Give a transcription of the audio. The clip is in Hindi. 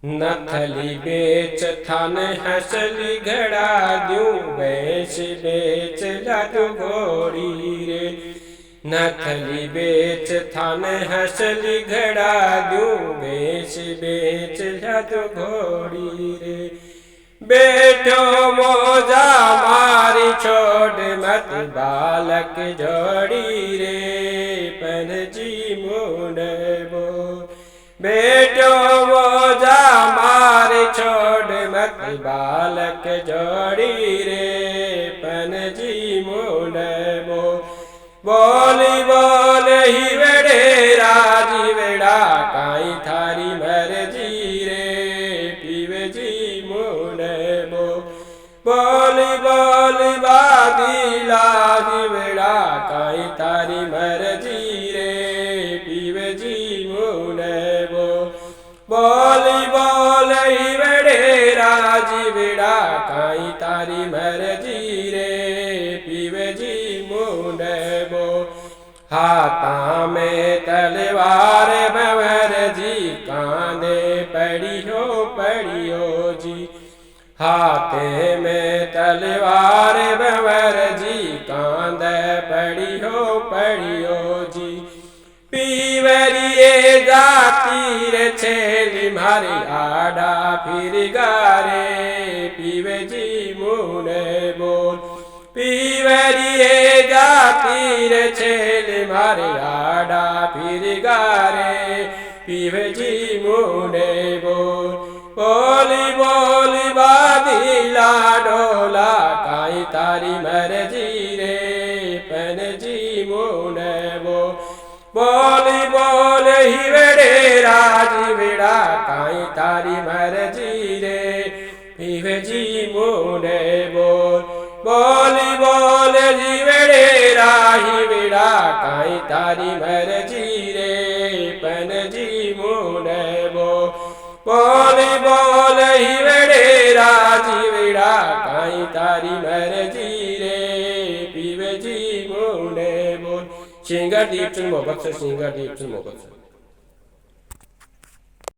नथली बेच थान हसली घड़ा दूं बेच बेच लादू घोड़ी रे। नथली बेच थान हसली घड़ा दूं बेच बेच लादू घोड़ी रे। बेटो मोजा मारी छोड़ मत बालक जोड़ी रे। पनजी मुंडे बो बेटो मोजा मारी छोड़ मत बालक जोड़ी रे। पनजी मुंडे बो बोली बोल ही वेड़े राजी वेड़ा काई थारी मरजी रे। पीवे जी मुंडे बो बोली बोली बादी लाजी वेड़ा काई तारी मरजी रे। पीवे जी मुंडे बो बोली बोली वेड़े राजी वेड़ा काई तारी मरजी रे। पीवे जी मुंडे बो हाथा में तलवार भंवर जी कांधे पड़ियो जी। हाथे में तलवार भंवर जी कांधे पड़ियो जी। पीवरिए जाती रे छेली मारी आड़ा फिर गारे। पीवे जी मुंडे बोल पीवरिए जाती रे छेली मारी आड़ा फिर गारे। पीवे जी मुंडे बोल बोली बोली बादी लाडोला काई तारी मरजी रे। पनजी मुंडे बो बोली बोल ही वेड़े राजी वेड़ा काई तारी मरजी रे। पीवे जी मुंडे बोल बोली बोल ही वेड़े राही वेड़ा काई तारी मरजी रे। पनजी मुंडे बो बोली बोल ही वेड़े राजी वेड़ा काई तारी मरजी रे। पीवे जी मुंडे बोल सिंगर दीप चुन मोहब्बत से सिंगर दीप चुन मोहब्बत से।